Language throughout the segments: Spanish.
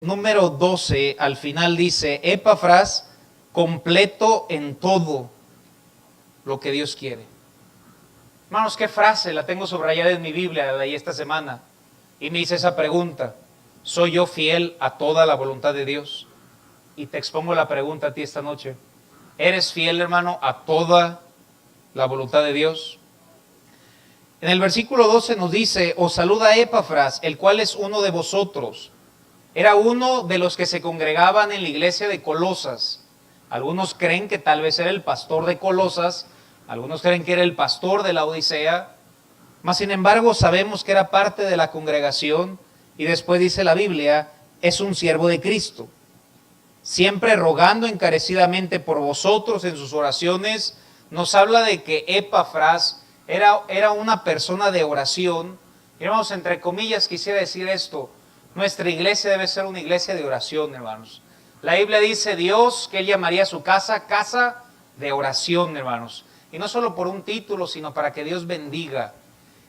Número 12, al final dice, Epafras, completo en todo lo que Dios quiere. Hermanos, qué frase, la tengo subrayada en mi Biblia, la leí esta semana, y me hice esa pregunta, ¿soy yo fiel a toda la voluntad de Dios? Y te expongo la pregunta a ti esta noche, ¿eres fiel, hermano, a toda la voluntad de Dios? En el versículo 12 nos dice, os saluda Epafras, el cual es uno de vosotros. Era uno de los que se congregaban en la iglesia de Colosas. Algunos creen que tal vez era el pastor de Colosas, algunos creen que era el pastor de la Odisea, mas sin embargo sabemos que era parte de la congregación y después dice la Biblia, es un siervo de Cristo, siempre rogando encarecidamente por vosotros en sus oraciones. Nos habla de que Epafras era una persona de oración. Y hermanos, entre comillas quisiera decir esto, nuestra iglesia debe ser una iglesia de oración, hermanos. La Biblia dice Dios que Él llamaría su casa, casa de oración, hermanos. Y no solo por un título, sino para que Dios bendiga.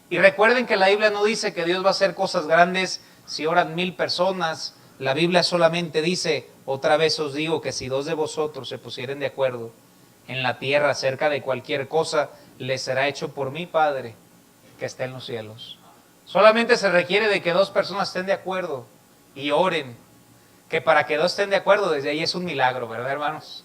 Y recuerden que la Biblia no dice que Dios va a hacer cosas grandes si oran 1000 personas. La Biblia solamente dice, otra vez os digo que si 2 de vosotros se pusieren de acuerdo en la tierra acerca de cualquier cosa, les será hecho por mi Padre que está en los cielos. Solamente se requiere de que 2 personas estén de acuerdo y oren, que para que 2 estén de acuerdo, desde ahí es un milagro, ¿verdad, hermanos?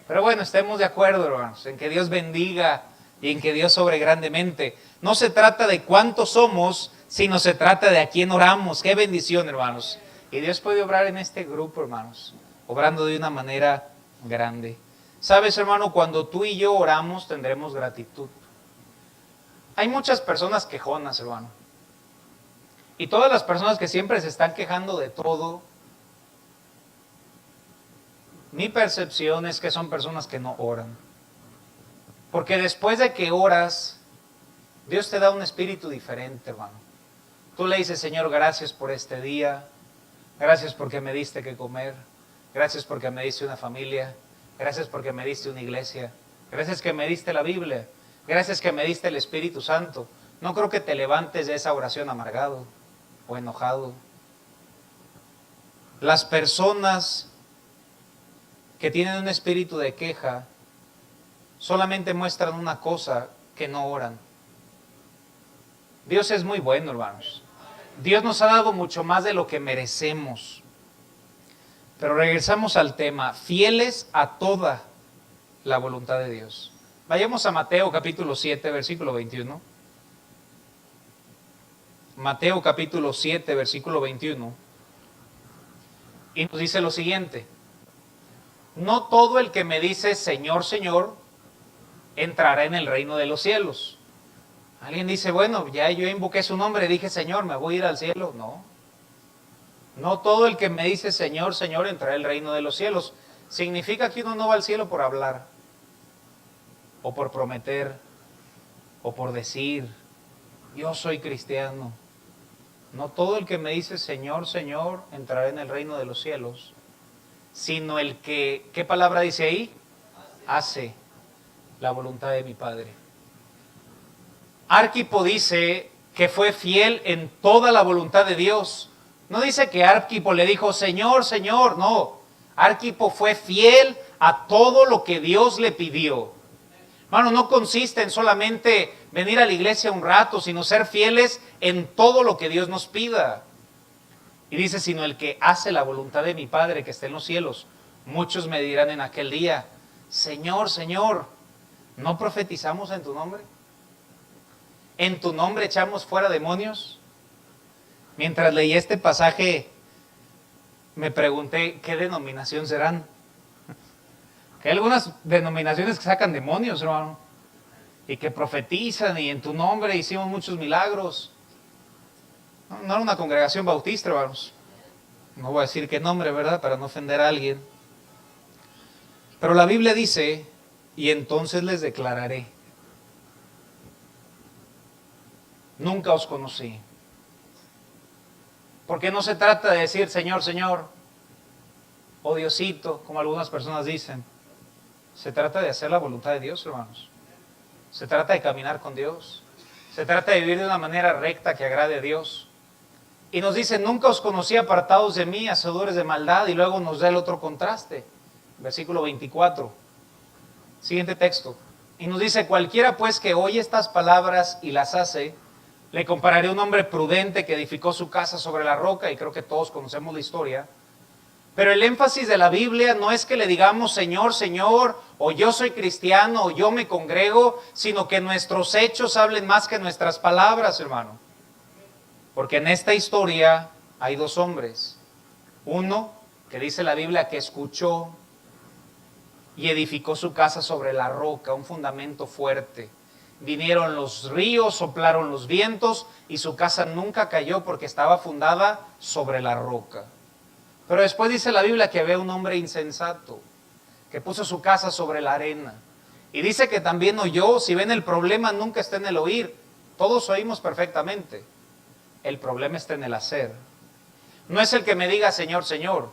Pero bueno, estemos de acuerdo, hermanos, en que Dios bendiga y en que Dios obre grandemente. No se trata de cuántos somos, sino se trata de a quién oramos. Qué bendición, hermanos. Y Dios puede obrar en este grupo, hermanos, obrando de una manera grande. Sabes, hermano, cuando tú y yo oramos tendremos gratitud. Hay muchas personas quejonas, hermano. Y todas las personas que siempre se están quejando de todo, mi percepción es que son personas que no oran. Porque después de que oras, Dios te da un espíritu diferente, hermano. Tú le dices, Señor, gracias por este día, gracias porque me diste que comer, gracias porque me diste una familia, gracias porque me diste una iglesia, gracias que me diste la Biblia, gracias que me diste el Espíritu Santo. No creo que te levantes de esa oración amargado o enojado. Las personas que tienen un espíritu de queja solamente muestran una cosa, que no oran. Dios es muy bueno, hermanos. Dios nos ha dado mucho más de lo que merecemos. Pero regresamos al tema, fieles a toda la voluntad de Dios. Vayamos a Mateo capítulo 7, versículo 21. Mateo capítulo 7, versículo 21. Y nos dice lo siguiente. No todo el que me dice Señor, Señor, entrará en el reino de los cielos. Alguien dice, bueno, ya yo invoqué su nombre, dije Señor, ¿me voy a ir al cielo? No. No todo el que me dice Señor, Señor, entrará en el reino de los cielos. Significa que uno no va al cielo por hablar, o por prometer, o por decir, yo soy cristiano. No todo el que me dice Señor, Señor, entrará en el reino de los cielos, sino el que, ¿qué palabra dice ahí? Hace la voluntad de mi Padre. Arquipo dice que fue fiel en toda la voluntad de Dios. No dice que Arquipo le dijo, Señor, Señor, no. Arquipo fue fiel a todo lo que Dios le pidió. Hermano, no consiste en solamente venir a la iglesia un rato, sino ser fieles en todo lo que Dios nos pida. Y dice, sino el que hace la voluntad de mi Padre que está en los cielos. Muchos me dirán en aquel día, Señor, Señor, ¿no profetizamos en tu nombre? ¿En tu nombre echamos fuera demonios? Mientras leí este pasaje, me pregunté, ¿qué denominación serán? Que hay algunas denominaciones que sacan demonios, hermano, y que profetizan, y en tu nombre hicimos muchos milagros. No era una congregación bautista, hermanos. No voy a decir qué nombre, ¿verdad? Para no ofender a alguien. Pero la Biblia dice, y entonces les declararé, nunca os conocí. Porque no se trata de decir Señor, Señor, o Diosito, como algunas personas dicen. Se trata de hacer la voluntad de Dios, hermanos. Se trata de caminar con Dios. Se trata de vivir de una manera recta que agrade a Dios. Y nos dice, nunca os conocí apartados de mí, hacedores de maldad. Y luego nos da el otro contraste, versículo 24. Siguiente texto. Y nos dice, cualquiera pues que oye estas palabras y las hace, le compararé a un hombre prudente que edificó su casa sobre la roca, y creo que todos conocemos la historia. Pero el énfasis de la Biblia no es que le digamos Señor, Señor, o yo soy cristiano, o yo me congrego, sino que nuestros hechos hablen más que nuestras palabras, hermano. Porque en esta historia hay dos hombres. Uno, que dice la Biblia, que escuchó y edificó su casa sobre la roca, un fundamento fuerte. Vinieron los ríos, soplaron los vientos, y su casa nunca cayó porque estaba fundada sobre la roca. Pero después dice la Biblia que había un hombre insensato, que puso su casa sobre la arena. Y dice que también oyó. Si ven, el problema nunca está en el oír. Todos oímos perfectamente. El problema está en el hacer. No es el que me diga Señor, Señor,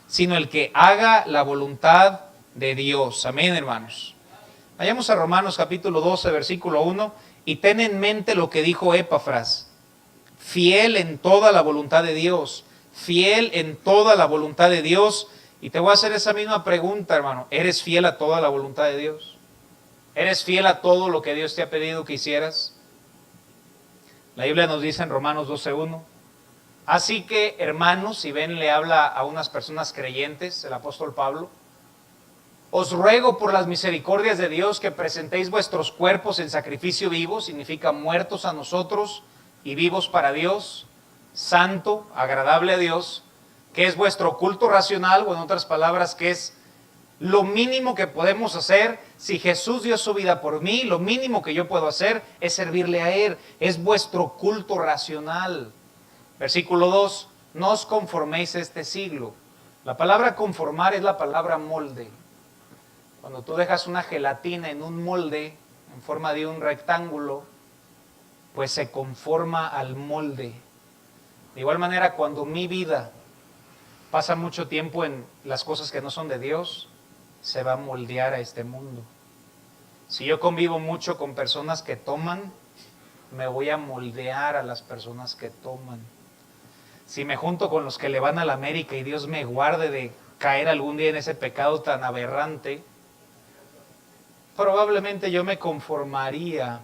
sino el que haga la voluntad de Dios. Amén, hermanos. Vayamos a Romanos capítulo 12, versículo 1, y ten en mente lo que dijo Epafras. Fiel en toda la voluntad de Dios. Fiel en toda la voluntad de Dios. Y te voy a hacer esa misma pregunta, hermano. ¿Eres fiel a toda la voluntad de Dios? ¿Eres fiel a todo lo que Dios te ha pedido que hicieras? La Biblia nos dice en Romanos 12:1. Así que, hermanos, si ven, le habla a unas personas creyentes, el apóstol Pablo. Os ruego por las misericordias de Dios que presentéis vuestros cuerpos en sacrificio vivo, significa muertos a nosotros y vivos para Dios, santo, agradable a Dios, que es vuestro culto racional, o en otras palabras, que es lo mínimo que podemos hacer. Si Jesús dio su vida por mí, lo mínimo que yo puedo hacer es servirle a Él. Es vuestro culto racional. Versículo 2, no os conforméis a este siglo. La palabra conformar es la palabra molde. Cuando tú dejas una gelatina en un molde, en forma de un rectángulo, pues se conforma al molde. De igual manera, cuando mi vida pasa mucho tiempo en las cosas que no son de Dios, se va a moldear a este mundo. Si yo convivo mucho con personas que toman, me voy a moldear a las personas que toman. Si me junto con los que le van a la América, y Dios me guarde de caer algún día en ese pecado tan aberrante, probablemente yo me conformaría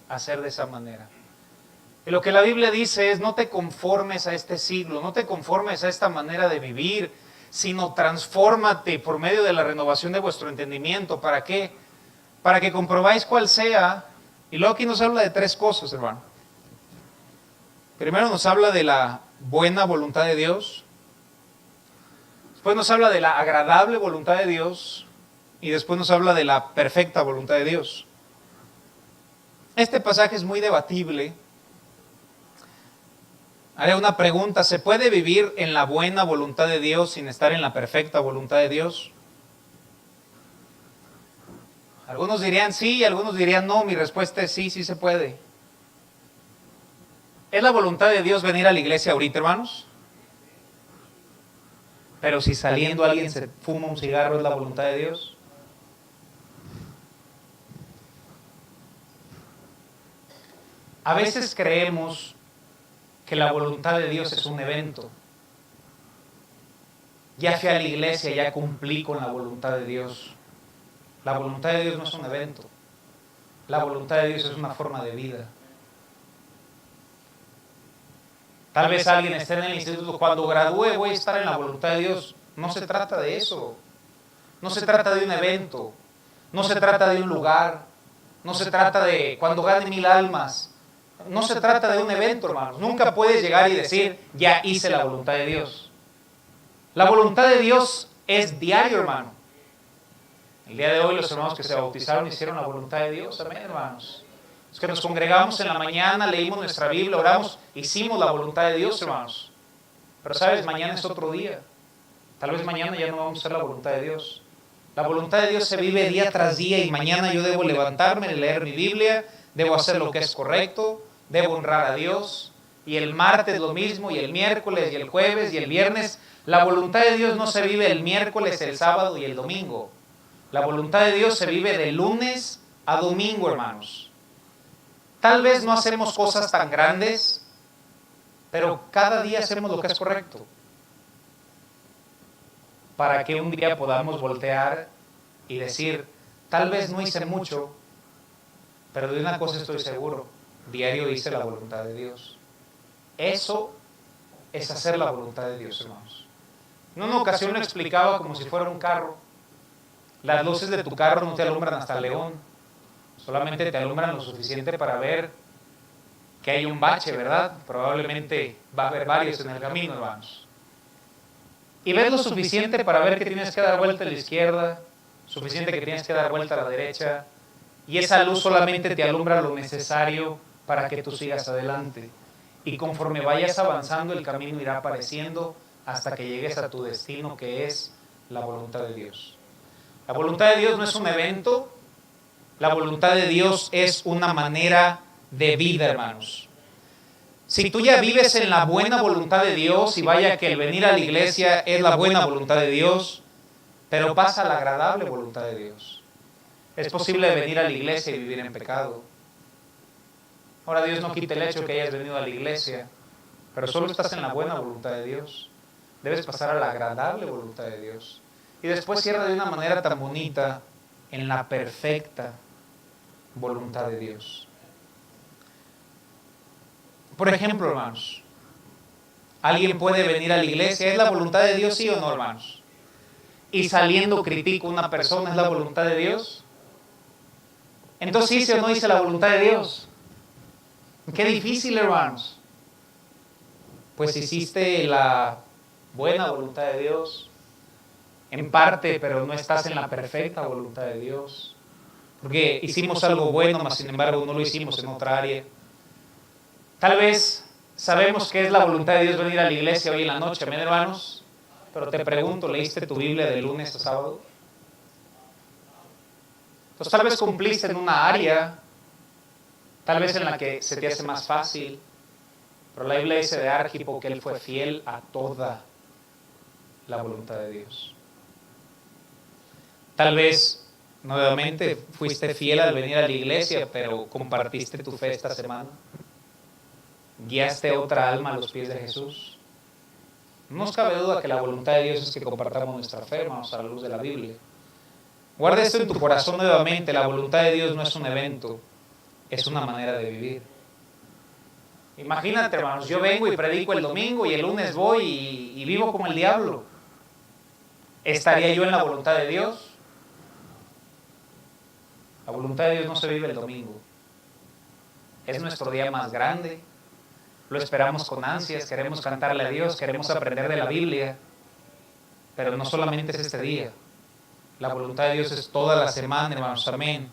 a ser de esa manera. Y lo que la Biblia dice es, no te conformes a este siglo, no te conformes a esta manera de vivir, sino transfórmate por medio de la renovación de vuestro entendimiento. ¿Para qué? Para que comprobáis cuál sea. Y luego aquí nos habla de tres cosas, hermano. Primero nos habla de la buena voluntad de Dios. Después nos habla de la agradable voluntad de Dios. Y después nos habla de la perfecta voluntad de Dios. Este pasaje es muy debatible. Haré una pregunta: ¿se puede vivir en la buena voluntad de Dios sin estar en la perfecta voluntad de Dios? Algunos dirían sí, algunos dirían no. Mi respuesta es sí, sí se puede. ¿Es la voluntad de Dios venir a la iglesia ahorita, hermanos? Pero si saliendo alguien se fuma un cigarro, ¿es la voluntad de Dios? A veces creemos que la voluntad de Dios es un evento. Ya fui a la iglesia, ya cumplí con la voluntad de Dios. La voluntad de Dios no es un evento. La voluntad de Dios es una forma de vida. Tal vez alguien esté en el instituto, cuando gradúe voy a estar en la voluntad de Dios. No se trata de eso. No se trata de un evento. No se trata de un lugar. No se trata de cuando gane 1000 almas. No se trata de un evento, hermanos. Nunca puedes llegar y decir, ya hice la voluntad de Dios. La voluntad de Dios es diario, hermano. El día de hoy los hermanos que se bautizaron hicieron la voluntad de Dios. Amén, hermanos. Los que nos congregamos en la mañana, leímos nuestra Biblia, oramos, hicimos la voluntad de Dios, hermanos. Pero sabes, mañana es otro día. Tal vez mañana ya no vamos a hacer la voluntad de Dios. La voluntad de Dios se vive día tras día, y mañana yo debo levantarme, leer mi Biblia, debo hacer lo que es correcto, debo honrar a Dios. Y el martes lo mismo, y el miércoles, y el jueves, y el viernes. La voluntad de Dios no se vive el miércoles, el sábado y el domingo. La voluntad de Dios se vive de lunes a domingo, hermanos. Tal vez no hacemos cosas tan grandes, pero cada día hacemos lo que es correcto, para que un día podamos voltear y decir, tal vez no hice mucho, pero de una cosa estoy seguro, diario hice la voluntad de Dios. Eso es hacer la voluntad de Dios, hermanos. En una ocasión lo explicaba como si fuera un carro. Las luces de tu carro no te alumbran hasta León, solamente te alumbran lo suficiente para ver que hay un bache, ¿verdad? Probablemente va a haber varios en el camino, hermanos. Y ves lo suficiente para ver que tienes que dar vuelta a la izquierda, suficiente que tienes que dar vuelta a la derecha, y esa luz solamente te alumbra lo necesario para que tú sigas adelante. Y conforme vayas avanzando, el camino irá apareciendo hasta que llegues a tu destino, que es la voluntad de Dios. La voluntad de Dios no es un evento, la voluntad de Dios es una manera de vida, hermanos. Si tú ya vives en la buena voluntad de Dios, y vaya que el venir a la iglesia es la buena voluntad de Dios, pero pasa la agradable voluntad de Dios. Es posible venir a la iglesia y vivir en pecado. Ahora, Dios no quita el hecho que hayas venido a la iglesia, pero solo estás en la buena voluntad de Dios. Debes pasar a la agradable voluntad de Dios. Y después cierra de una manera tan bonita en la perfecta voluntad de Dios. Por ejemplo, hermanos, alguien puede venir a la iglesia, ¿es la voluntad de Dios, sí o no, hermanos? Y saliendo critico a una persona, ¿es la voluntad de Dios? Entonces, ¿hice o no hice la voluntad de Dios? Qué difícil, hermanos. Pues hiciste la buena voluntad de Dios, en parte, pero no estás en la perfecta voluntad de Dios. Porque hicimos algo bueno, mas sin embargo no lo hicimos en otra área. Tal vez sabemos que es la voluntad de Dios venir a la iglesia hoy en la noche, amén, hermanos. Pero te pregunto, ¿leíste tu Biblia de lunes a sábado? Entonces tal vez cumpliste en una área, tal vez en la que se te hace más fácil, pero la Biblia dice de Arquipo que él fue fiel a toda la voluntad de Dios. Tal vez, nuevamente, fuiste fiel al venir a la iglesia, pero compartiste tu fe esta semana. Guiaste otra alma a los pies de Jesús. No nos cabe duda que la voluntad de Dios es que compartamos nuestra fe, hermanos, a la luz de la Biblia. Guarda esto en tu corazón nuevamente, la voluntad de Dios no es un evento, es una manera de vivir. Imagínate, hermanos, yo vengo y predico el domingo y el lunes voy y vivo como el diablo. ¿Estaría yo en la voluntad de Dios? La voluntad de Dios no se vive el domingo. Es nuestro día más grande. Lo esperamos con ansias, queremos cantarle a Dios, queremos aprender de la Biblia. Pero no solamente es este día. La voluntad de Dios es toda la semana, hermanos. Amén.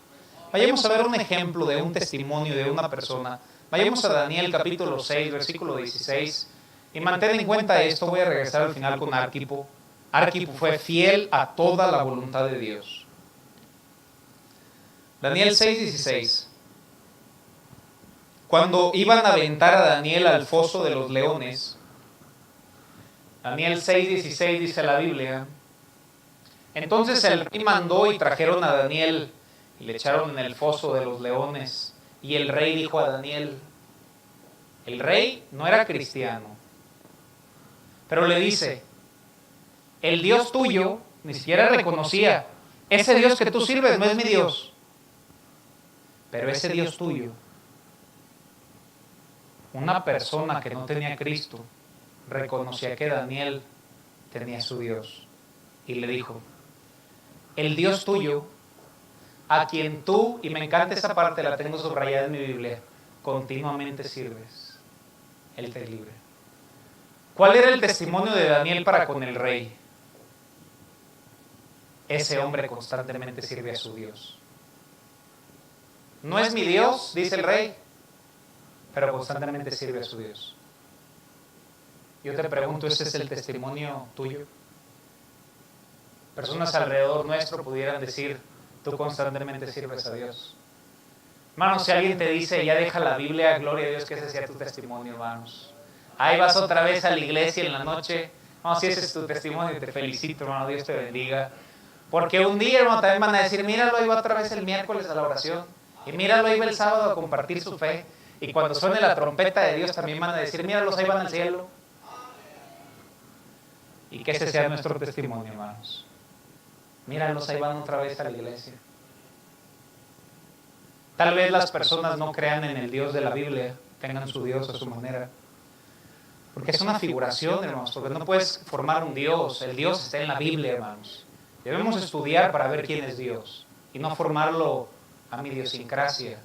Vayamos a ver un ejemplo de un testimonio de una persona. Vayamos a Daniel capítulo 6, versículo 16. Y mantén en cuenta esto, voy a regresar al final con Arquipo. Arquipo fue fiel a toda la voluntad de Dios. Daniel 6:16. Cuando iban a aventar a Daniel al foso de los leones, Daniel 6:16 dice la Biblia, entonces el rey mandó y trajeron a Daniel y le echaron en el foso de los leones. Y el rey dijo a Daniel, el rey no era cristiano, pero le dice, el Dios tuyo, ni siquiera reconocía, ese Dios que tú sirves no es mi Dios, pero ese Dios tuyo, una persona que no tenía a Cristo, reconocía que Daniel tenía a su Dios. Y le dijo, el Dios tuyo, a quien tú, y me encanta esa parte, la tengo subrayada en mi Biblia, continuamente sirves, Él te libre. ¿Cuál era el testimonio de Daniel para con el rey? Ese hombre constantemente sirve a su Dios. No es mi Dios, dice el rey, pero constantemente sirve a su Dios. Yo te pregunto, ¿ese es el testimonio tuyo? Personas alrededor nuestro pudieran decir, tú constantemente sirves a Dios. Hermanos, si alguien te dice, ya deja la Biblia, gloria a Dios que ese sea tu testimonio, hermanos. Ahí vas otra vez a la iglesia en la noche. No, si ese es tu testimonio, te felicito, hermano, Dios te bendiga. Porque un día, hermano, también van a decir, míralo, ahí va otra vez el miércoles a la oración. Y míralo, ahí va el sábado a compartir su fe. Y cuando suene la trompeta de Dios también van a decir, míralos, ahí van al cielo. Y que ese sea nuestro testimonio, hermanos. Míralos, ahí van otra vez a la iglesia. Tal vez las personas no crean en el Dios de la Biblia, tengan su Dios a su manera. Porque es una figuración, hermanos, porque no puedes formar un Dios. El Dios está en la Biblia, hermanos. Debemos estudiar para ver quién es Dios y no formarlo a mi idiosincrasia.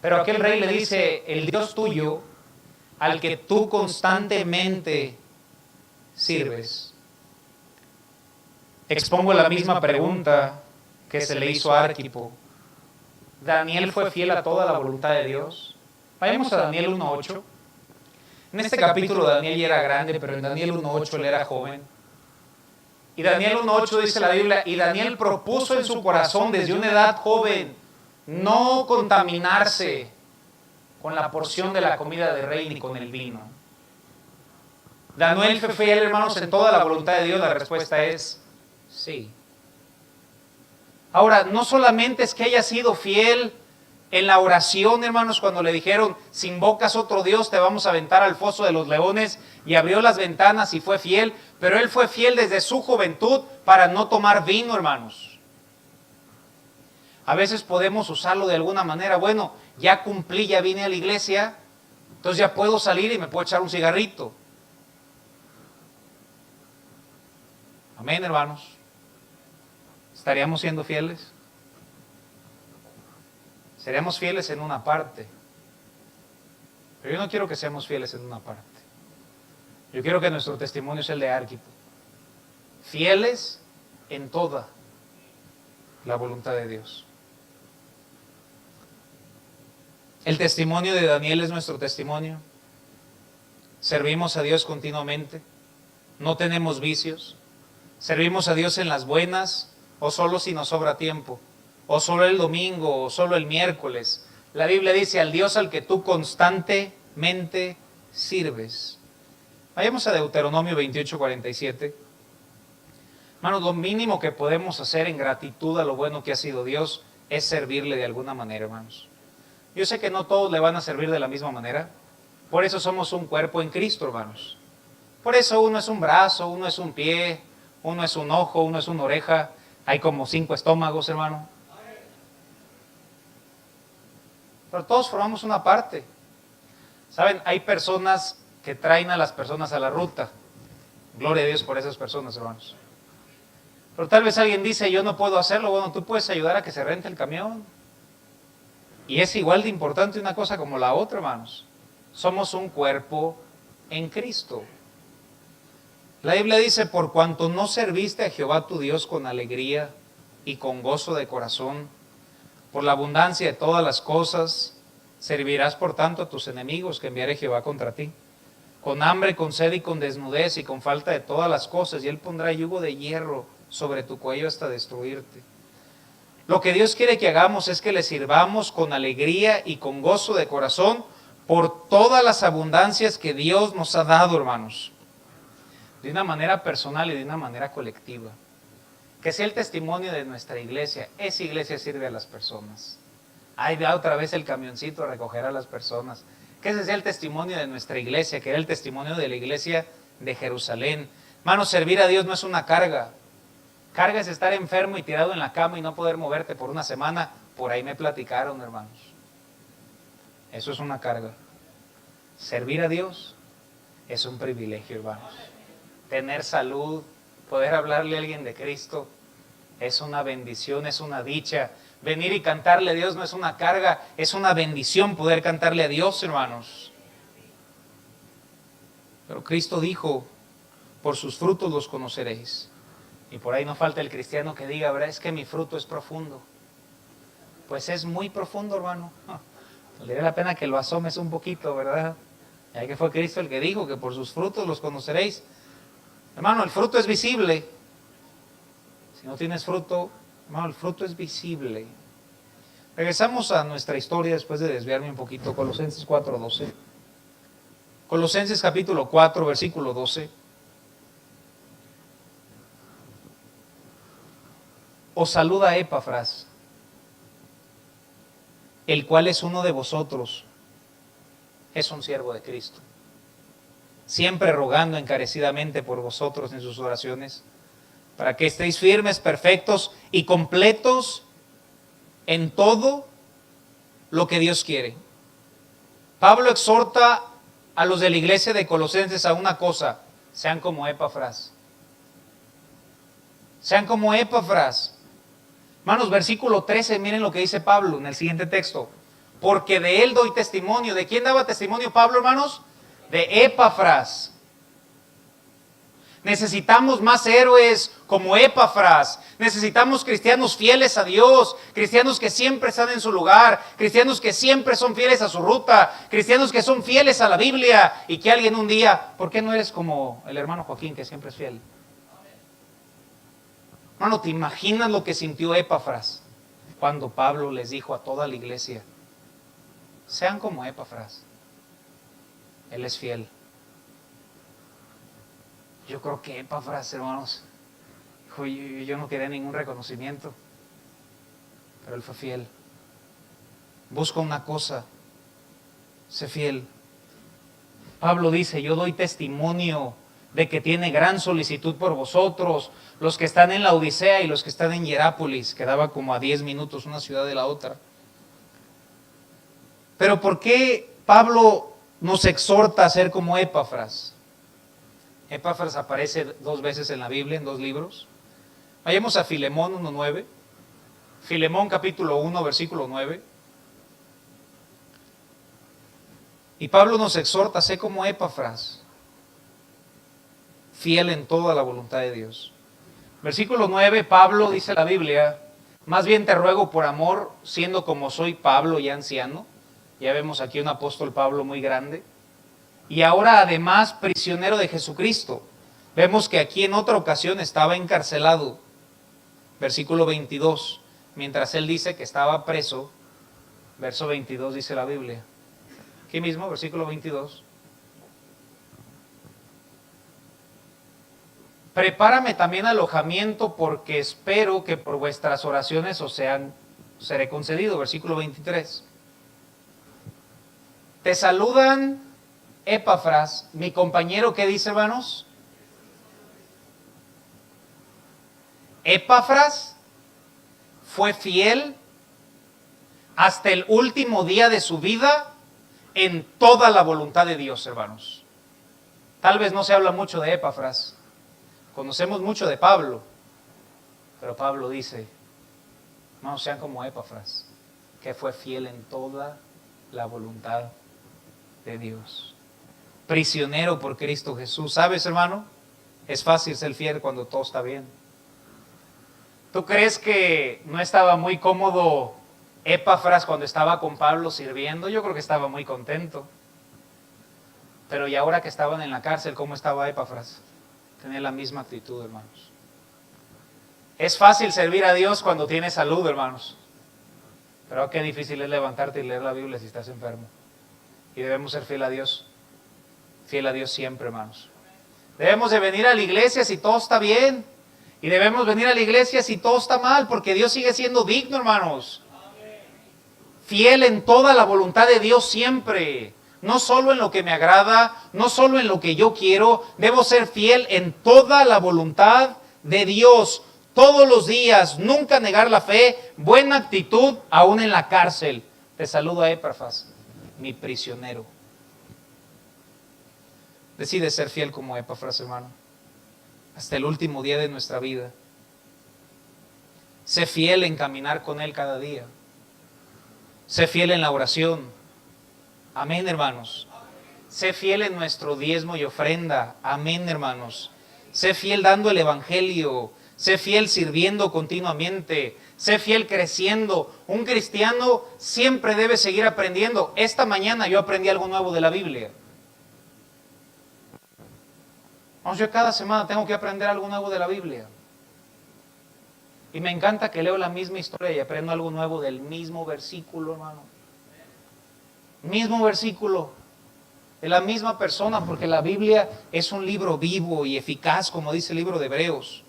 Pero aquel rey le dice, el Dios tuyo, al que tú constantemente sirves. Expongo la misma pregunta que se le hizo a Arquipo. ¿Daniel fue fiel a toda la voluntad de Dios? Vayamos a Daniel 1:8. En este capítulo Daniel ya era grande, pero en Daniel 1:8 él era joven. Y Daniel 1:8 dice la Biblia, y Daniel propuso en su corazón desde una edad joven no contaminarse con la porción de la comida del rey ni con el vino. ¿Daniel fue fiel, hermanos, en toda la voluntad de Dios? La respuesta es sí. Ahora, no solamente es que haya sido fiel en la oración, hermanos, cuando le dijeron, si invocas otro Dios te vamos a aventar al foso de los leones, y abrió las ventanas y fue fiel, pero él fue fiel desde su juventud para no tomar vino, hermanos. A veces podemos usarlo de alguna manera, bueno, ya cumplí, ya vine a la iglesia, entonces ya puedo salir y me puedo echar un cigarrito. Amén, hermanos. ¿Estaríamos siendo fieles? Seríamos fieles en una parte. Pero yo no quiero que seamos fieles en una parte. Yo quiero que nuestro testimonio sea el de Arquipo. Fieles en toda la voluntad de Dios. El testimonio de Daniel es nuestro testimonio. Servimos a Dios continuamente. No tenemos vicios. Servimos a Dios en las buenas o solo si nos sobra tiempo. O solo el domingo, o solo el miércoles. La Biblia dice, al Dios al que tú constantemente sirves. Vayamos a Deuteronomio 28:47. Hermanos, lo mínimo que podemos hacer en gratitud a lo bueno que ha sido Dios es servirle de alguna manera, hermanos. Yo sé que no todos le van a servir de la misma manera. Por eso somos un cuerpo en Cristo, hermanos. Por eso uno es un brazo, uno es un pie, uno es un ojo, uno es una oreja. Hay como 5 estómagos, hermano. Pero todos formamos una parte. ¿Saben? Hay personas que traen a las personas a la ruta. Gloria a Dios por esas personas, hermanos. Pero tal vez alguien dice, yo no puedo hacerlo. Bueno, tú puedes ayudar a que se rente el camión. Y es igual de importante una cosa como la otra, hermanos. Somos un cuerpo en Cristo. La Biblia dice, por cuanto no serviste a Jehová tu Dios con alegría y con gozo de corazón, por la abundancia de todas las cosas, servirás por tanto a tus enemigos que enviare Jehová contra ti. Con hambre, con sed y con desnudez y con falta de todas las cosas, y él pondrá yugo de hierro sobre tu cuello hasta destruirte. Lo que Dios quiere que hagamos es que le sirvamos con alegría y con gozo de corazón por todas las abundancias que Dios nos ha dado, hermanos. De una manera personal y de una manera colectiva. Que sea el testimonio de nuestra iglesia. Esa iglesia sirve a las personas. Ahí va otra vez el camioncito a recoger a las personas. Que ese sea el testimonio de nuestra iglesia, que era el testimonio de la iglesia de Jerusalén. Hermanos, servir a Dios no es una carga. Carga es estar enfermo y tirado en la cama y no poder moverte por una semana. Por ahí me platicaron, hermanos. Eso es una carga. Servir a Dios es un privilegio, hermanos. Tener salud, poder hablarle a alguien de Cristo, es una bendición, es una dicha. Venir y cantarle a Dios no es una carga, es una bendición poder cantarle a Dios, hermanos. Pero Cristo dijo, por sus frutos los conoceréis. Y por ahí no falta el cristiano que diga, ¿verdad? Es que mi fruto es profundo. Pues es muy profundo, hermano. Valdría la pena que lo asomes un poquito, ¿verdad? Ya que fue Cristo el que dijo que por sus frutos los conoceréis. Hermano, el fruto es visible. Si no tienes fruto, hermano, el fruto es visible. Regresamos a nuestra historia después de desviarme un poquito. Colosenses 4:12. Colosenses capítulo 4, versículo 12. Os saluda Epafras, el cual es uno de vosotros, es un siervo de Cristo, siempre rogando encarecidamente por vosotros en sus oraciones, para que estéis firmes, perfectos y completos en todo lo que Dios quiere. Pablo exhorta a los de la iglesia de Colosenses a una cosa: sean como Epafras. Sean como Epafras. Hermanos, versículo 13, miren lo que dice Pablo en el siguiente texto. Porque de él doy testimonio. ¿De quién daba testimonio Pablo, hermanos? De Epafras. Necesitamos más héroes como Epafras. Necesitamos cristianos fieles a Dios, cristianos que siempre están en su lugar, cristianos que siempre son fieles a su ruta, cristianos que son fieles a la Biblia, y que alguien un día, ¿por qué no eres como el hermano Joaquín que siempre es fiel? Hermano, ¿te imaginas lo que sintió Epafras cuando Pablo les dijo a toda la iglesia: sean como Epafras, él es fiel? Yo creo que Epafras, hermanos, dijo: yo no quería ningún reconocimiento, pero él fue fiel. Busca una cosa, sé fiel. Pablo dice: yo doy testimonio de que tiene gran solicitud por vosotros, los que están en la Odisea y los que están en Hierápolis, quedaba como a 10 minutos una ciudad de la otra. Pero ¿por qué Pablo nos exhorta a ser como Epafras? Epafras aparece 2 veces en la Biblia, en 2 libros. Vayamos a Filemón 1:9. Filemón capítulo 1, versículo 9. Y Pablo nos exhorta: sé como Epafras, fiel en toda la voluntad de Dios. Versículo 9, Pablo dice la Biblia: más bien te ruego por amor, siendo como soy Pablo ya anciano. Ya vemos aquí un apóstol Pablo muy grande. Y ahora además prisionero de Jesucristo. Vemos que aquí en otra ocasión estaba encarcelado. Versículo 22. Mientras él dice que estaba preso, verso 22 dice la Biblia. Aquí mismo, versículo 22. Prepárame también alojamiento, porque espero que por vuestras oraciones os seré concedido. Versículo 23. Te saludan Epafras, mi compañero. ¿Qué dice, hermanos? Epafras fue fiel hasta el último día de su vida en toda la voluntad de Dios, hermanos. Tal vez no se habla mucho de Epafras. Conocemos mucho de Pablo, pero Pablo dice: hermanos, sean como Epafras, que fue fiel en toda la voluntad de Dios. Prisionero por Cristo Jesús. ¿Sabes, hermano? Es fácil ser fiel cuando todo está bien. ¿Tú crees que no estaba muy cómodo Epafras cuando estaba con Pablo sirviendo? Yo creo que estaba muy contento. Pero y ahora que estaban en la cárcel, ¿cómo estaba Epafras? Tenía la misma actitud, hermanos. Es fácil servir a Dios cuando tienes salud, hermanos. Pero qué difícil es levantarte y leer la Biblia si estás enfermo. Y debemos ser fiel a Dios. Fiel a Dios siempre, hermanos. Debemos de venir a la iglesia si todo está bien. Y debemos venir a la iglesia si todo está mal, porque Dios sigue siendo digno, hermanos. Fiel en toda la voluntad de Dios siempre. No solo en lo que me agrada, no solo en lo que yo quiero. Debo ser fiel en toda la voluntad de Dios. Todos los días, nunca negar la fe, buena actitud, aún en la cárcel. Te saludo a Epafras, mi prisionero. Decide ser fiel como Epafras, hermano, hasta el último día de nuestra vida. Sé fiel en caminar con Él cada día. Sé fiel en la oración. Amén, hermanos. Sé fiel en nuestro diezmo y ofrenda. Amén, hermanos. Sé fiel dando el evangelio. Sé fiel sirviendo continuamente. Sé fiel creciendo. Un cristiano siempre debe seguir aprendiendo. Esta mañana yo aprendí algo nuevo de la Biblia. Vamos, yo cada semana tengo que aprender algo nuevo de la Biblia. Y me encanta que leo la misma historia y aprendo algo nuevo del mismo versículo, hermano. Mismo versículo, de la misma persona, porque la Biblia es un libro vivo y eficaz, como dice el libro de Hebreos.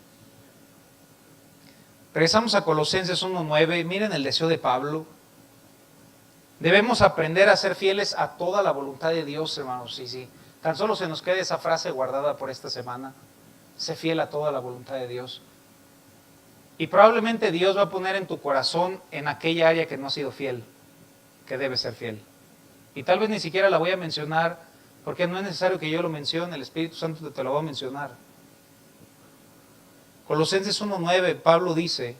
Regresamos a Colosenses 1:9. Miren el deseo de Pablo. Debemos aprender a ser fieles a toda la voluntad de Dios, hermanos. Y si tan solo se nos quede esa frase guardada por esta semana, sé fiel a toda la voluntad de Dios. Y probablemente Dios va a poner en tu corazón en aquella área que no has sido fiel, que debes ser fiel. Y tal vez ni siquiera la voy a mencionar, porque no es necesario que yo lo mencione, el Espíritu Santo te lo va a mencionar. Colosenses 1:9, Pablo dice,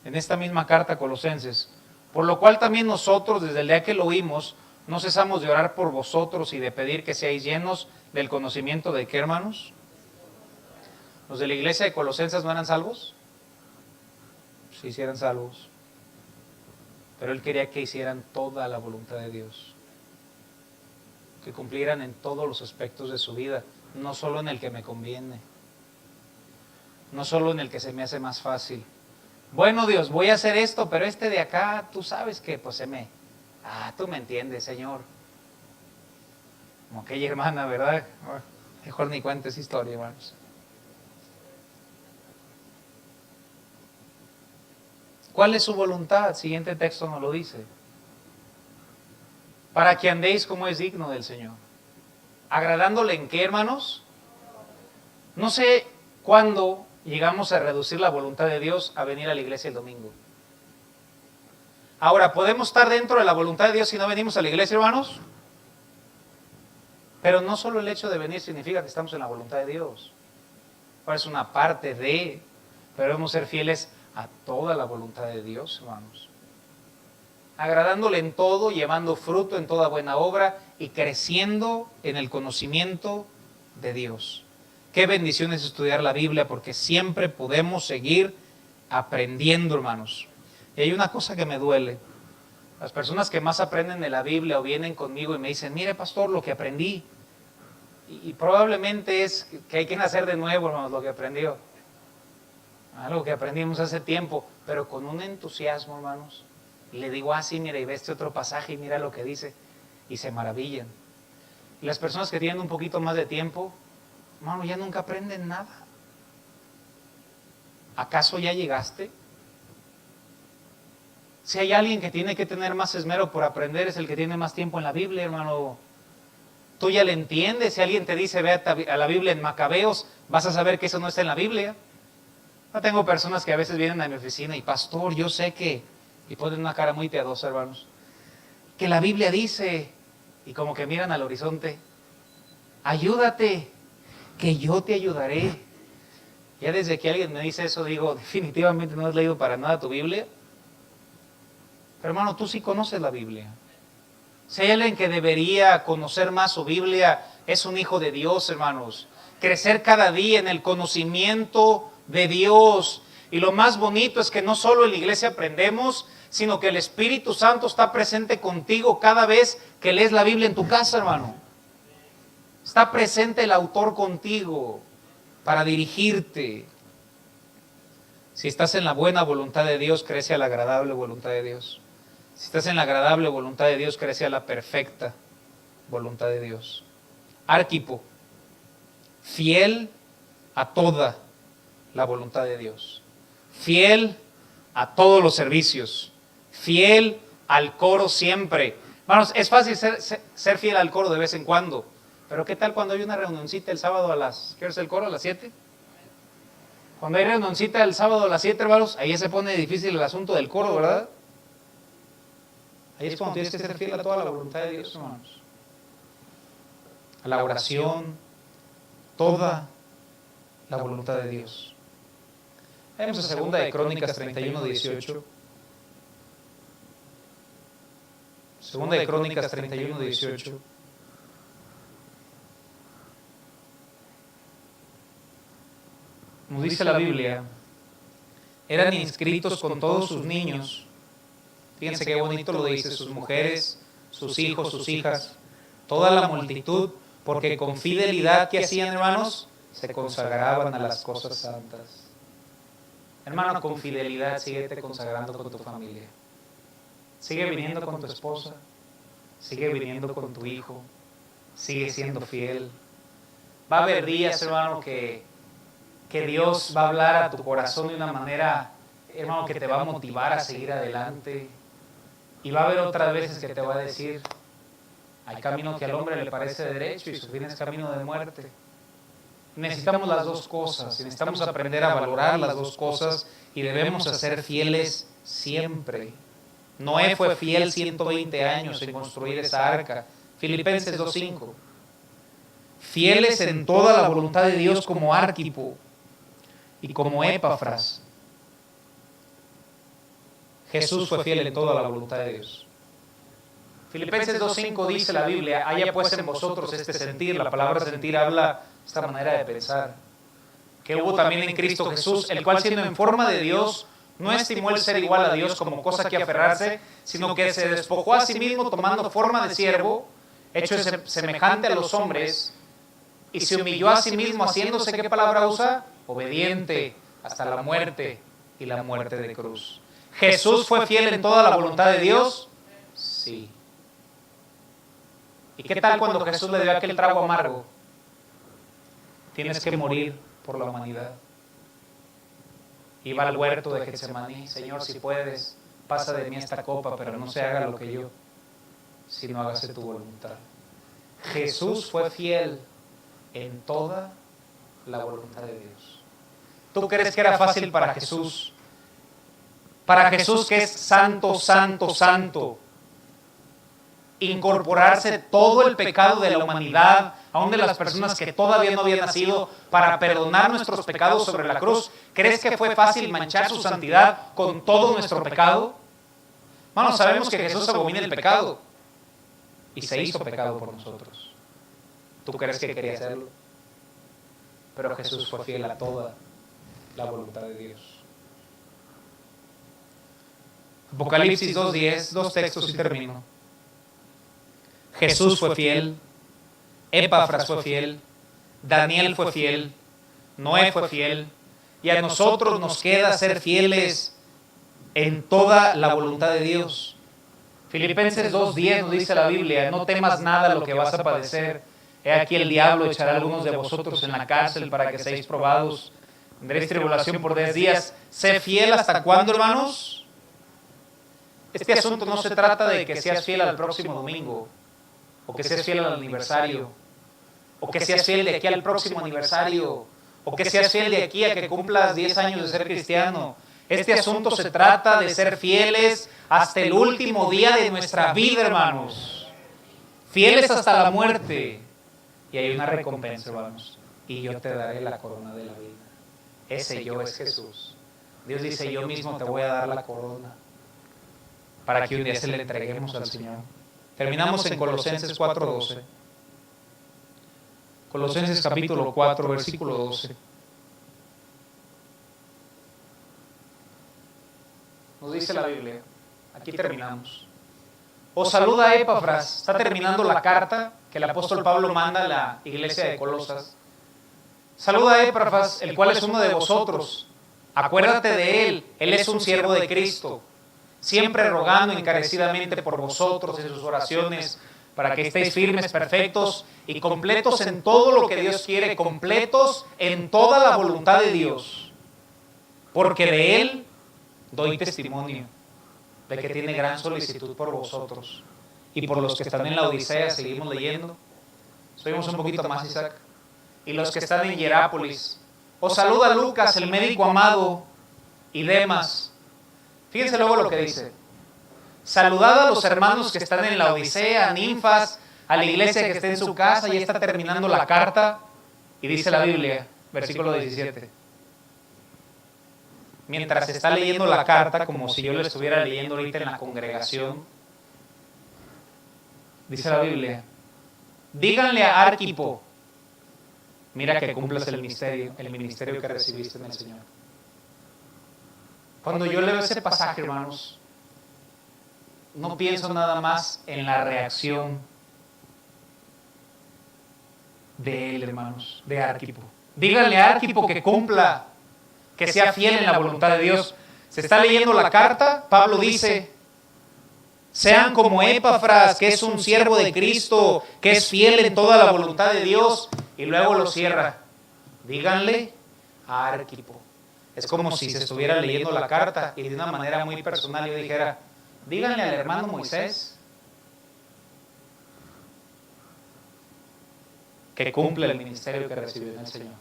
en esta misma carta a Colosenses, por lo cual también nosotros, desde el día que lo oímos, no cesamos de orar por vosotros y de pedir que seáis llenos del conocimiento de ¿qué, hermanos? ¿Los de la iglesia de Colosenses no eran salvos? Sí, sí eran salvos. Pero él quería que hicieran toda la voluntad de Dios. Que cumplieran en todos los aspectos de su vida, no solo en el que me conviene, no solo en el que se me hace más fácil. Bueno, Dios, voy a hacer esto, pero este de acá, tú sabes que pues tú me entiendes, Señor. Como aquella hermana, ¿verdad? Mejor ni cuentes historia, hermanos. ¿Cuál es su voluntad? Siguiente texto nos lo dice. Para que andéis como es digno del Señor. ¿Agradándole en qué, hermanos? No sé cuándo llegamos a reducir la voluntad de Dios a venir a la iglesia el domingo. Ahora, ¿podemos estar dentro de la voluntad de Dios si no venimos a la iglesia, hermanos? Pero no solo el hecho de venir significa que estamos en la voluntad de Dios. Ahora es una parte de, pero debemos ser fieles a toda la voluntad de Dios, hermanos. Agradándole en todo, llevando fruto en toda buena obra y creciendo en el conocimiento de Dios. Qué bendición es estudiar la Biblia, porque siempre podemos seguir aprendiendo, hermanos. Y hay una cosa que me duele. Las personas que más aprenden de la Biblia o vienen conmigo y me dicen, mire pastor, lo que aprendí. Y probablemente es que hay que nacer de nuevo, hermanos, lo que aprendió. Algo que aprendimos hace tiempo, pero con un entusiasmo, hermanos. Y le digo, sí, mira, y ve este otro pasaje y mira lo que dice. Y se maravillan. Y las personas que tienen un poquito más de tiempo, hermano, ya nunca aprenden nada. ¿Acaso ya llegaste? Si hay alguien que tiene que tener más esmero por aprender, es el que tiene más tiempo en la Biblia, hermano. Tú ya le entiendes. Si alguien te dice, ve a la Biblia en Macabeos, vas a saber que eso no está en la Biblia. Yo tengo personas que a veces vienen a mi oficina y, pastor, yo sé que, y ponen una cara muy piadosa, hermanos, que la Biblia dice, y como que miran al horizonte, ayúdate, que yo te ayudaré. Ya desde que alguien me dice eso, digo, definitivamente no has leído para nada tu Biblia. Pero hermano, tú sí conoces la Biblia. Si hay alguien que debería conocer más su Biblia, es un hijo de Dios, hermanos. Crecer cada día en el conocimiento de Dios. Y lo más bonito es que no solo en la iglesia aprendemos, sino que el Espíritu Santo está presente contigo cada vez que lees la Biblia en tu casa, hermano. Está presente el autor contigo para dirigirte. Si estás en la buena voluntad de Dios, crece a la agradable voluntad de Dios. Si estás en la agradable voluntad de Dios, crece a la perfecta voluntad de Dios. Arquipo, fiel a toda la voluntad de Dios. Fiel a todos los servicios. Fiel al coro siempre. Hermanos, es fácil ser fiel al coro de vez en cuando. Pero ¿qué tal cuando hay una reunioncita el sábado a las... ¿Qué hora es el coro? ¿A las 7? Cuando hay reunioncita el sábado a las 7, hermanos, ahí se pone difícil el asunto del coro, ¿verdad? Ahí es cuando tienes que ser fiel a toda la voluntad de Dios, hermanos. A la oración, toda la voluntad de Dios. Vamos a segunda de Crónicas 31:18. Segunda de Crónicas 31:18. Nos dice la Biblia, eran inscritos con todos sus niños. Fíjense qué bonito lo dice, sus mujeres, sus hijos, sus hijas, toda la multitud, porque con fidelidad que hacían, hermanos, se consagraban a las cosas santas. Hermano, con fidelidad síguete consagrando con tu familia. Sigue viniendo con tu esposa, sigue viniendo con tu hijo, sigue siendo fiel. Va a haber días, hermano, que Dios va a hablar a tu corazón de una manera, hermano, que te va a motivar a seguir adelante. Y va a haber otras veces que te va a decir, hay camino que al hombre le parece derecho y su fin es camino de muerte. Necesitamos las dos cosas, necesitamos aprender a valorar las dos cosas y debemos ser fieles siempre. Noé fue fiel 120 años en construir esa arca. Filipenses 2:5. Fieles en toda la voluntad de Dios como Arquipo y como Epafras. Jesús fue fiel en toda la voluntad de Dios. Filipenses 2:5 dice la Biblia, haya pues en vosotros este sentir. La palabra sentir habla esta manera de pensar. Que hubo también en Cristo Jesús, el cual siendo en forma de Dios, no estimó el ser igual a Dios como cosa que aferrarse, sino que se despojó a sí mismo tomando forma de siervo, hecho semejante a los hombres, y se humilló a sí mismo haciéndose, ¿qué palabra usa? Obediente hasta la muerte y la muerte de cruz. ¿Jesús fue fiel en toda la voluntad de Dios? Sí. ¿Y qué tal cuando Jesús le dio aquel trago amargo? Tienes que morir por la humanidad. Iba al huerto de Getsemaní, Señor, si puedes, pasa de mí esta copa, pero no se haga lo que yo, sino hágase tu voluntad. Jesús fue fiel en toda la voluntad de Dios. ¿Tú crees que era fácil para Jesús? Para Jesús, que es santo, santo, santo, incorporarse todo el pecado de la humanidad, aún de las personas que todavía no habían nacido, para perdonar nuestros pecados sobre la cruz. ¿Crees que fue fácil manchar su santidad con todo nuestro pecado? Bueno, sabemos que Jesús abomina el pecado y se hizo pecado por nosotros. ¿Tú crees que quería hacerlo? Pero Jesús fue fiel a toda la voluntad de Dios. Apocalipsis 2:10, dos textos y termino. Jesús fue fiel, Epafras fue fiel, Daniel fue fiel, Noé fue fiel, y a nosotros nos queda ser fieles en toda la voluntad de Dios. Filipenses 2:10 nos dice la Biblia, no temas nada lo que vas a padecer. He aquí el diablo echará a algunos de vosotros en la cárcel para que seáis probados. Tendréis tribulación por 10 días. Sé fiel hasta cuándo, hermanos. Este asunto no se trata de que seas fiel al próximo domingo, o que seas fiel al aniversario, o que seas fiel de aquí al próximo aniversario, o que seas fiel de aquí a que cumplas 10 años de ser cristiano. Este asunto se trata de ser fieles hasta el último día de nuestra vida, hermanos. Fieles hasta la muerte. Y hay una recompensa, hermanos. Y yo te daré la corona de la vida. Ese yo es Jesús. Dios dice, yo mismo te voy a dar la corona, para que un día se le entreguemos al Señor. Terminamos en Colosenses 4:12. Colosenses capítulo 4, versículo 12. Nos dice la Biblia, aquí terminamos. Os saluda Epafras, está terminando la carta que el apóstol Pablo manda a la iglesia de Colosas. Saluda a Epafras, el cual es uno de vosotros. Acuérdate de él es un siervo de Cristo, siempre rogando encarecidamente por vosotros en sus oraciones, para que estéis firmes, perfectos y completos en todo lo que Dios quiere, completos en toda la voluntad de Dios. Porque de él doy testimonio de que tiene gran solicitud por vosotros y por los que están en la Odisea. Seguimos leyendo. Subimos un poquito más, Isaac. Y los que están en Hierápolis. Os saluda Lucas, el médico amado, y Demas. Fíjense luego lo que dice. Saludad a los hermanos que están en la Odisea, a Ninfas, a la iglesia que está en su casa. Ya está terminando la carta. Y dice la Biblia, versículo 17. Mientras está leyendo la carta, como si yo lo estuviera leyendo ahorita en la congregación, dice la Biblia, díganle a Arquipo, mira que cumplas el ministerio que recibiste en el Señor. Cuando yo leo ese pasaje, hermanos, no pienso nada más en la reacción de él, hermanos, de Arquipo. Díganle a Arquipo que cumpla, que sea fiel en la voluntad de Dios. Se está leyendo la carta, Pablo dice, sean como Epafras, que es un siervo de Cristo, que es fiel en toda la voluntad de Dios, y luego lo cierra. Díganle a Arquipo. Es como si se estuviera leyendo la carta y de una manera muy personal yo dijera, díganle al hermano Moisés que cumple el ministerio que recibió en el Señor.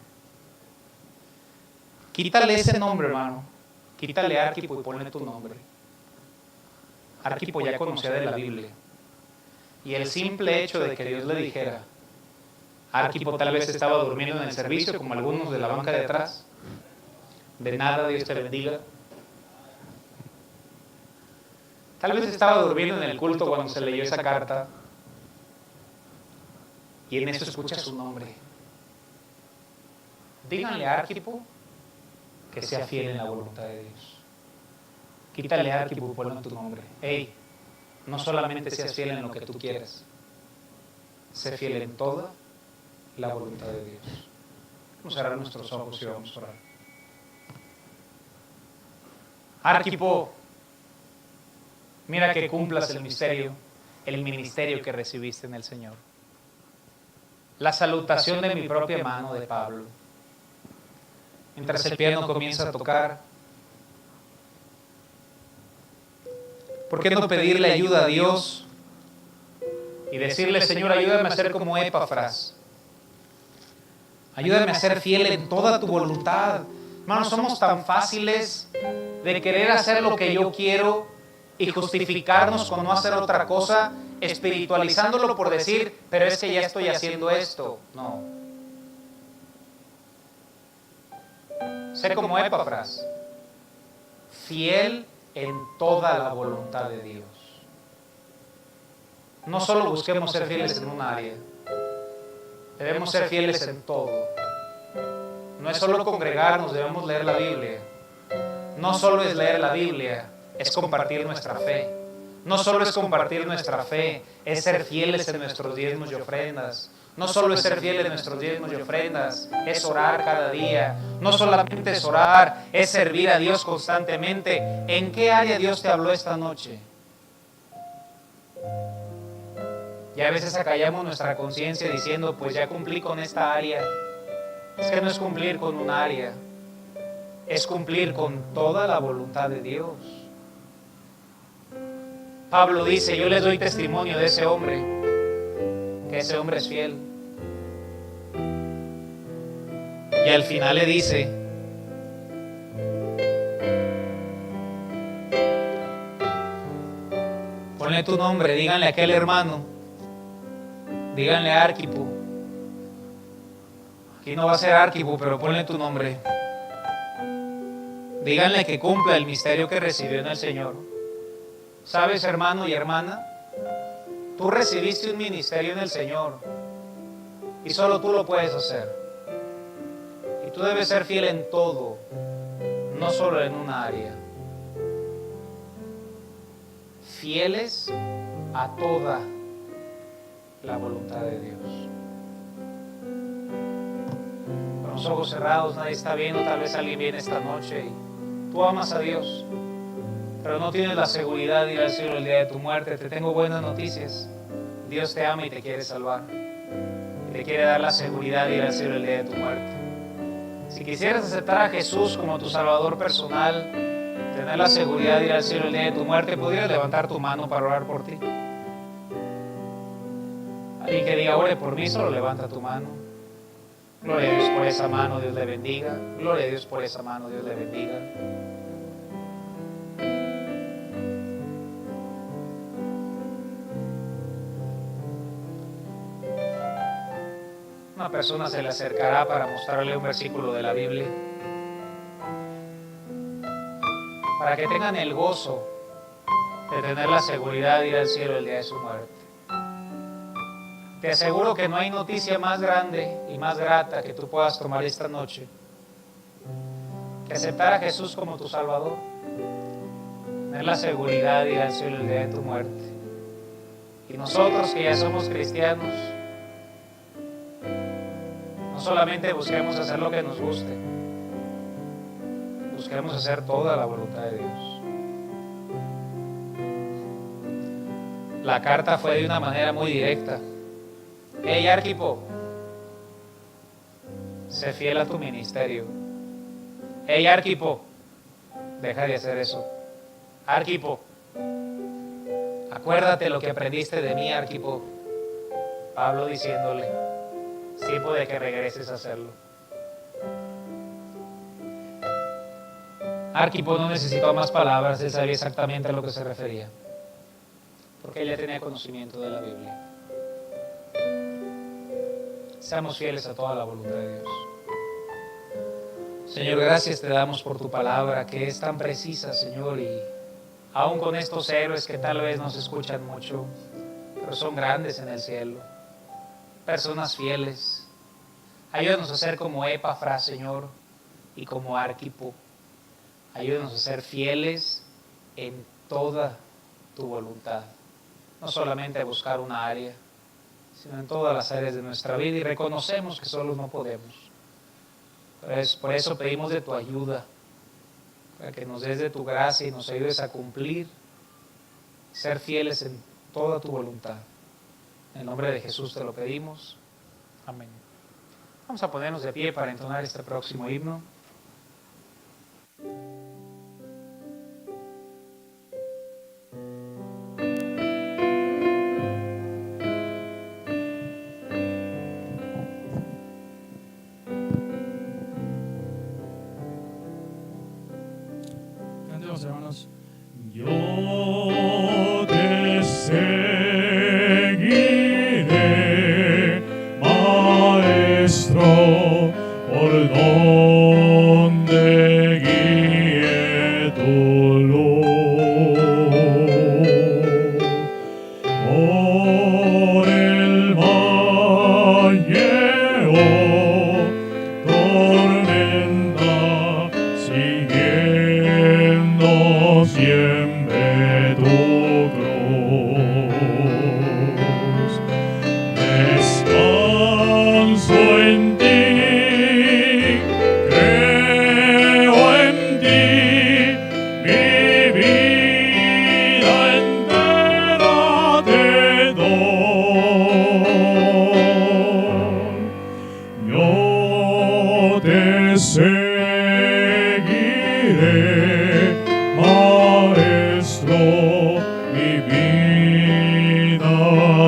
Quítale ese nombre, hermano. Quítale Arquipo y ponle tu nombre. Arquipo ya conocía de la Biblia. Y el simple hecho de que Dios le dijera, Arquipo tal vez estaba durmiendo en el servicio, como algunos de la banca de atrás. De nada, Dios te bendiga. Tal vez estaba durmiendo en el culto cuando se leyó esa carta. Y en eso escucha su nombre. Díganle a Arquipo que sea fiel en la voluntad de Dios. Quítale a Arquipo y ponle tu nombre. Hey, no solamente seas fiel en lo que tú quieras, sé fiel en toda la voluntad de Dios. Vamos a cerrar nuestros ojos y vamos a orar. Arquipo, mira que cumplas el ministerio que recibiste en el Señor. La salutación de mi propia mano de Pablo. Mientras el piano comienza a tocar, ¿por qué no pedirle ayuda a Dios y decirle, Señor, ayúdame a ser como Epafras? Ayúdame a ser fiel en toda tu voluntad. Hermanos, somos tan fáciles de querer hacer lo que yo quiero y justificarnos con no hacer otra cosa, espiritualizándolo por decir, pero es que ya estoy haciendo esto. No. Sé como Epafras, fiel en toda la voluntad de Dios. No solo busquemos ser fieles en un área, debemos ser fieles en todo. No es solo congregarnos, debemos leer la Biblia. No solo es leer la Biblia, es compartir nuestra fe. No solo es compartir nuestra fe, es ser fieles en nuestros diezmos y ofrendas. No solo es ser fieles en nuestros diezmos y ofrendas, es orar cada día. No solamente es orar, es servir a Dios constantemente. ¿En qué área Dios te habló esta noche? Y a veces acallamos nuestra conciencia diciendo, pues ya cumplí con esta área. Es que no es cumplir con un área, es cumplir con toda la voluntad de Dios. Pablo dice, yo les doy testimonio de ese hombre, que ese hombre es fiel. Y al final le dice, ponle tu nombre, díganle a aquel hermano, díganle a Arquipo. Aquí no va a ser Arquipo, pero ponle tu nombre. Díganle que cumpla el misterio que recibió en el Señor. ¿Sabes, hermano y hermana? Tú recibiste un ministerio en el Señor y solo tú lo puedes hacer. Y tú debes ser fiel en todo, no solo en un área. Fieles a toda la voluntad de Dios. Con los ojos cerrados, nadie está viendo, tal vez alguien viene esta noche y tú amas a Dios, pero no tienes la seguridad de ir al cielo el día de tu muerte. Te tengo buenas noticias. Dios te ama y te quiere salvar. Y te quiere dar la seguridad de ir al cielo el día de tu muerte. Si quisieras aceptar a Jesús como tu Salvador personal, tener la seguridad de ir al cielo el día de tu muerte, ¿podrías levantar tu mano para orar por ti? Alguien que diga, ore por mí, solo levanta tu mano. Gloria a Dios por esa mano, Dios le bendiga. Gloria a Dios por esa mano, Dios le bendiga. Una persona se le acercará para mostrarle un versículo de la Biblia, para que tengan el gozo de tener la seguridad de ir al cielo el día de su muerte. Te aseguro que no hay noticia más grande y más grata que tú puedas tomar esta noche que aceptar a Jesús como tu Salvador, tener la seguridad de ir al cielo el día de tu muerte. Y nosotros que ya somos cristianos, no solamente busquemos hacer lo que nos guste, busquemos hacer toda la voluntad de Dios. La carta fue de una manera muy directa. Hey, Arquipo, sé fiel a tu ministerio. Hey, Arquipo, deja de hacer eso. Arquipo, Acuérdate lo que aprendiste de mí, Arquipo. Pablo diciéndole, es tiempo de que regreses a hacerlo. Arquipo no necesitó más palabras, él sabía exactamente a lo que se refería, porque él ya tenía conocimiento de la Biblia. Seamos fieles a toda la voluntad de Dios. Señor, gracias te damos por tu palabra, que es tan precisa, Señor, y aún con estos héroes que tal vez nos escuchan mucho, pero son grandes en el cielo, personas fieles. Ayúdanos a ser como Epafras, Señor, y como Arquipo. Ayúdanos a ser fieles en toda tu voluntad, no solamente a buscar una área, sino en todas las áreas de nuestra vida, y reconocemos que solos no podemos. Por eso pedimos de tu ayuda, para que nos des de tu gracia y nos ayudes a cumplir, ser fieles en toda tu voluntad. En el nombre de Jesús te lo pedimos. Amén. Vamos a ponernos de pie para entonar este próximo himno. Hermanos, yo te seguiré, Maestro, por donde guíe tu luz. Por el valle o tormenta siguiendo siempre tu cruz. Descanso en ti, creo en ti, mi vida entera te doy. Yo te seguiré, Maestro, mi vida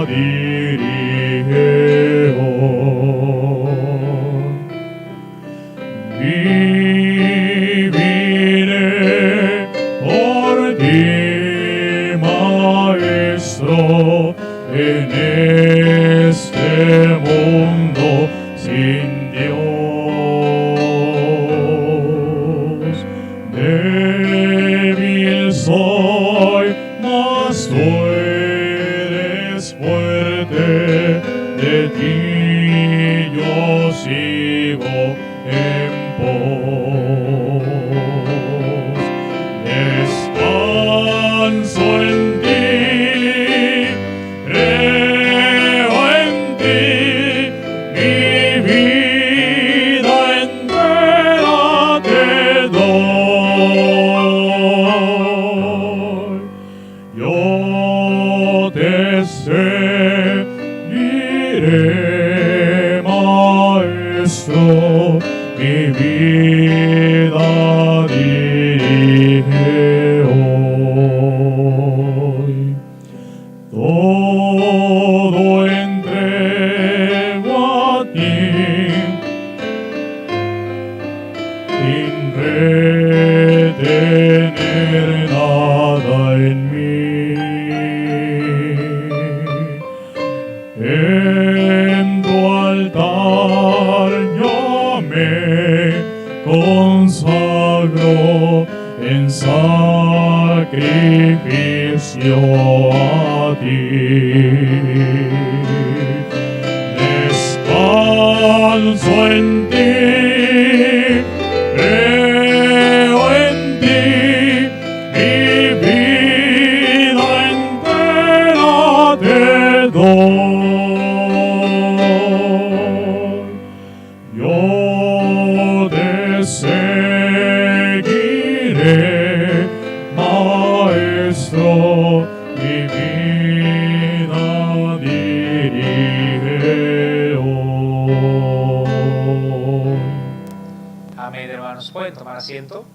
dirige hoy. Viviré por ti, Maestro, en este mundo sin Dios. Débil soy, mas tú eres fuerte, de ti yo sigo en pos. Descanso en ti, creo en ti, mi vida entera te doy. Yo te seguiré, Maestro, mi vida dirige hoy. Todo entrego a ti, sin retener nada en mí. En tu altar yo me consagro en sacrificio a ti. Descanso en ti, creo en ti, mi vida entera te doy. Yo te seguiré, Maestro, mi vida dirige hoy. Amén, hermanos. ¿Pueden tomar asiento?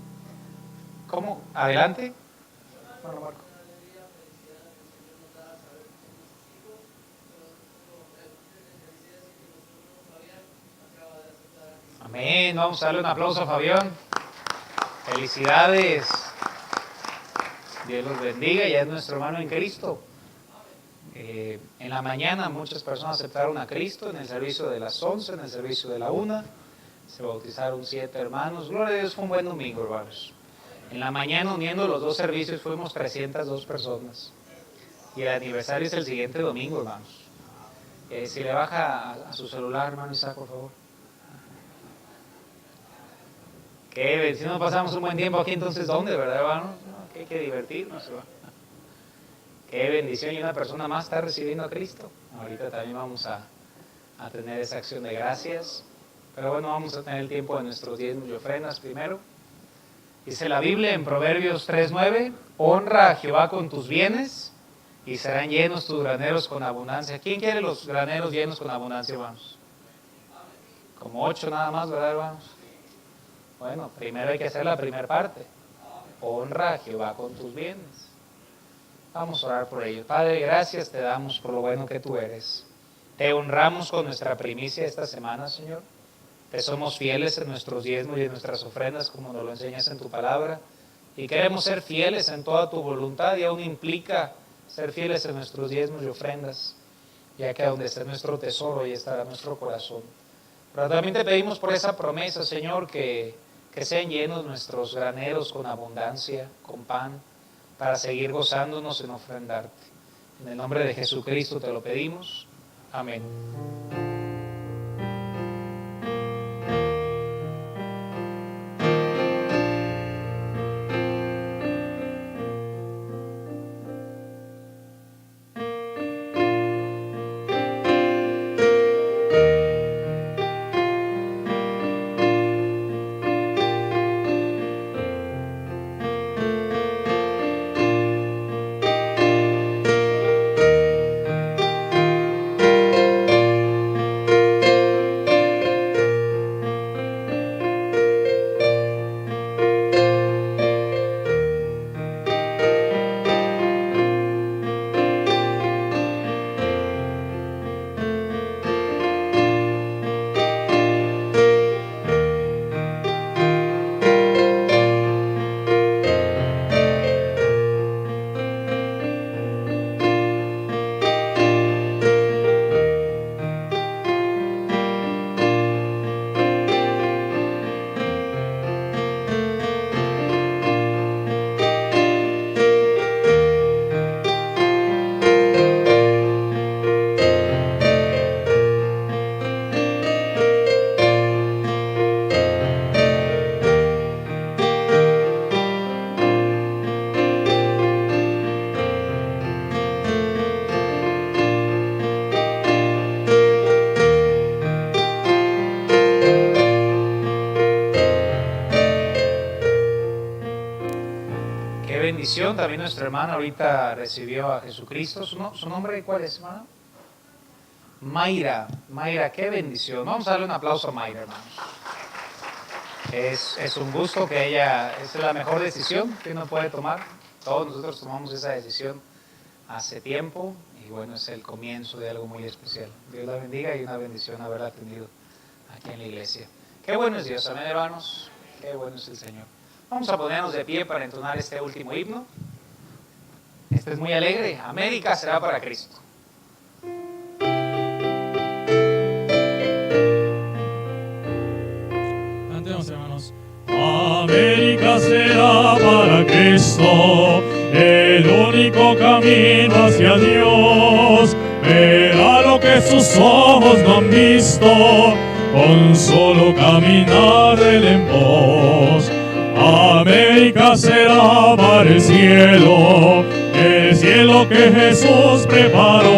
¿Cómo? Adelante. Bueno, Marco. Amén. Vamos a darle un aplauso a Fabián. Felicidades. Dios los bendiga. Ya es nuestro hermano en Cristo. En la mañana muchas personas aceptaron a Cristo en el servicio de las 11, en el servicio de la 1. Se bautizaron 7 hermanos. Gloria a Dios, fue un buen domingo, hermanos. En la mañana, uniendo los dos servicios, fuimos 302 personas. Y el aniversario es el siguiente domingo, hermanos. Si le baja a su celular, hermano Isaac, por favor. Que si no pasamos un buen tiempo aquí, entonces ¿dónde, verdad, hermanos? No, que hay que divertirnos, hermano. Qué bendición, y una persona más está recibiendo a Cristo. Ahorita también vamos a tener esa acción de gracias. Pero bueno, vamos a tener el tiempo de nuestros diezmos y ofrendas primero. Dice la Biblia en Proverbios 3:9, honra a Jehová con tus bienes y serán llenos tus graneros con abundancia. ¿Quién quiere los graneros llenos con abundancia, hermanos? Como 8 nada más, ¿verdad, hermanos? Bueno, primero hay que hacer la primera parte. Honra a Jehová con tus bienes. Vamos a orar por ello. Padre, gracias te damos por lo bueno que tú eres. Te honramos con nuestra primicia esta semana, Señor. Te somos fieles en nuestros diezmos y en nuestras ofrendas, como nos lo enseñas en tu palabra. Y queremos ser fieles en toda tu voluntad, y aún implica ser fieles en nuestros diezmos y ofrendas, ya que donde esté nuestro tesoro, ahí estará nuestro corazón. Pero también te pedimos por esa promesa, Señor, que sean llenos nuestros graneros con abundancia, con pan, para seguir gozándonos en ofrendarte. En el nombre de Jesucristo te lo pedimos. Amén. También nuestra hermana ahorita recibió a Jesucristo. ¿Su nombre cuál es, hermana? Mayra. Mayra, qué bendición. Vamos a darle un aplauso a Mayra, hermanos. Es un gusto que ella, es la mejor decisión que uno puede tomar. Todos nosotros tomamos esa decisión hace tiempo y bueno, es el comienzo de algo muy especial. Dios la bendiga y una bendición haberla tenido aquí en la iglesia. Qué bueno es Dios, amén, hermanos. Qué bueno es el Señor. Vamos a ponernos de pie para entonar este último himno. Este es muy alegre. América será para Cristo. Cantemos, hermanos. América será para Cristo, el único camino hacia Dios. Verá lo que sus ojos no han visto, con solo caminar del en pos. América será para el cielo que Jesús preparó,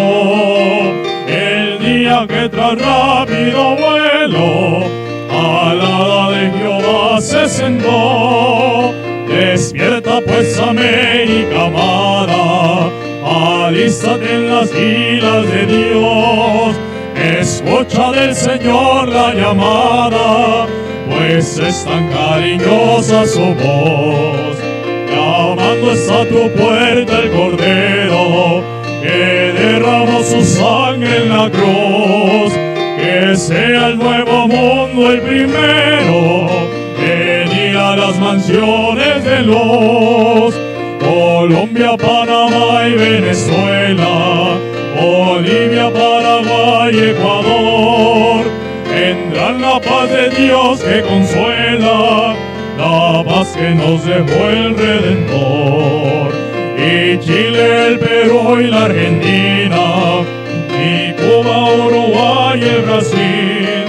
el día que tras rápido vuelo al lado de Jehová se sentó. Despierta pues, América amada, alístate en las filas de Dios. Escucha del Señor la llamada, pues es tan cariñosa su voz. Llamando está a tu puerta el Cordero, que derramó su sangre en la cruz, que que sea el nuevo mundo el primero en ir a las mansiones de los Colombia, Panamá y Venezuela, Bolivia, Paraguay, Ecuador. Tendrán la paz de Dios que consuela, la paz que nos dejó el Redentor. Y Chile, el Perú y la Argentina, y Cuba, Uruguay y el Brasil,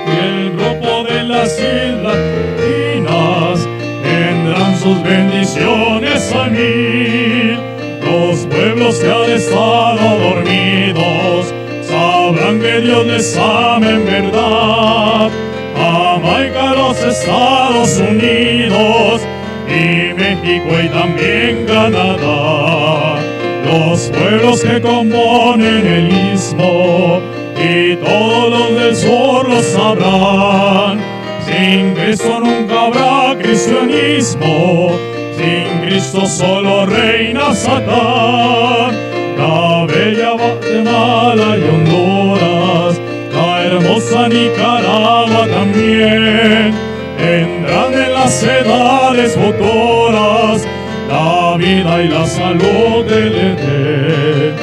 y el grupo de las Islas Latinas tendrán sus bendiciones a mil. Los pueblos que han estado dormidos sabrán que Dios les ama en verdad. Jamaica, los Estados Unidos y México y también Canadá, los pueblos que componen el istmo y todos los del sur lo sabrán. Sin Cristo nunca habrá cristianismo, sin Cristo solo reina Satán. La bella Guatemala y Honduras, la hermosa Nicaragua también, tendrán en las edades futuras la vida y la salud del Edén.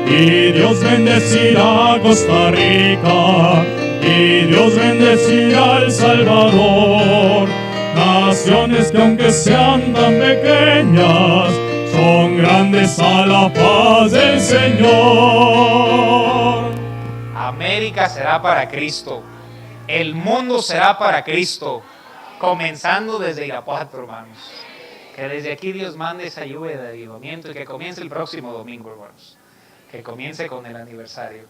Y Dios bendecirá a Costa Rica, y Dios bendecirá a El Salvador, naciones que aunque sean tan pequeñas, son grandes a la paz del Señor. América será para Cristo, el mundo será para Cristo, comenzando desde Irapuato, hermanos. Que desde aquí Dios mande esa lluvia de avivamiento y que comience el próximo domingo, hermanos. Que comience con el aniversario.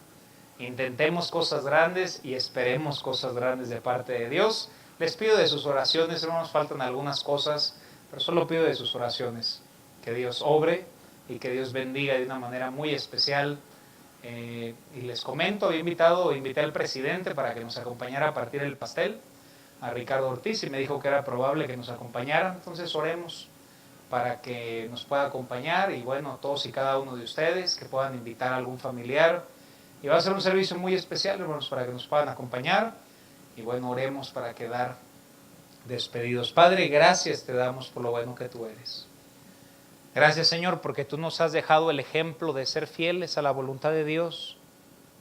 Intentemos cosas grandes y esperemos cosas grandes de parte de Dios. Les pido de sus oraciones, hermanos, faltan algunas cosas, pero solo pido de sus oraciones. Que Dios obre y que Dios bendiga de una manera muy especial. Y les comento, invité al presidente para que nos acompañara a partir el pastel, a Ricardo Ortiz, y me dijo que era probable que nos acompañara. Entonces oremos para que nos pueda acompañar, y bueno, todos y cada uno de ustedes que puedan invitar a algún familiar. Y va a ser un servicio muy especial, hermanos, para que nos puedan acompañar. Y bueno, oremos para quedar despedidos. Padre, gracias te damos por lo bueno que tú eres. Gracias, Señor, porque tú nos has dejado el ejemplo de ser fieles a la voluntad de Dios,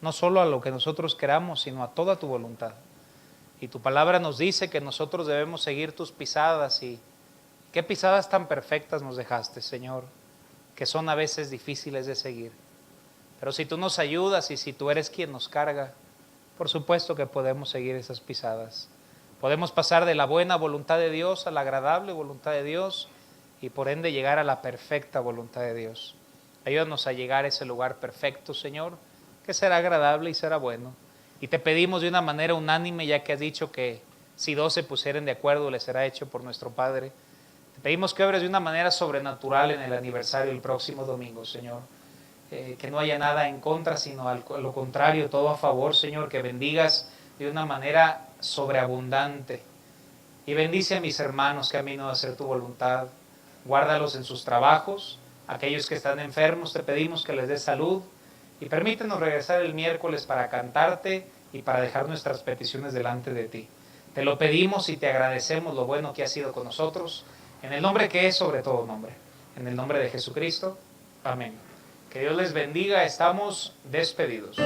no solo a lo que nosotros queramos, sino a toda tu voluntad. Y tu palabra nos dice que nosotros debemos seguir tus pisadas, y qué pisadas tan perfectas nos dejaste, Señor, que son a veces difíciles de seguir. Pero si tú nos ayudas y si tú eres quien nos carga, por supuesto que podemos seguir esas pisadas. Podemos pasar de la buena voluntad de Dios a la agradable voluntad de Dios, y por ende llegar a la perfecta voluntad de Dios. Ayúdanos a llegar a ese lugar perfecto, Señor, que será agradable y será bueno. Y te pedimos de una manera unánime, ya que has dicho que si dos se pusieren de acuerdo, le será hecho por nuestro Padre. Te pedimos que obres de una manera sobrenatural en el aniversario el próximo domingo, Señor. Que no haya nada en contra, sino a lo contrario, todo a favor, Señor. Que bendigas de una manera sobreabundante. Y bendice a mis hermanos que a mí no va a hacer tu voluntad. Guárdalos en sus trabajos. Aquellos que están enfermos, te pedimos que les des salud. Y permítenos regresar el miércoles para cantarte y para dejar nuestras peticiones delante de ti. Te lo pedimos y te agradecemos lo bueno que has sido con nosotros. En el nombre que es sobre todo nombre. En el nombre de Jesucristo. Amén. Que Dios les bendiga. Estamos despedidos.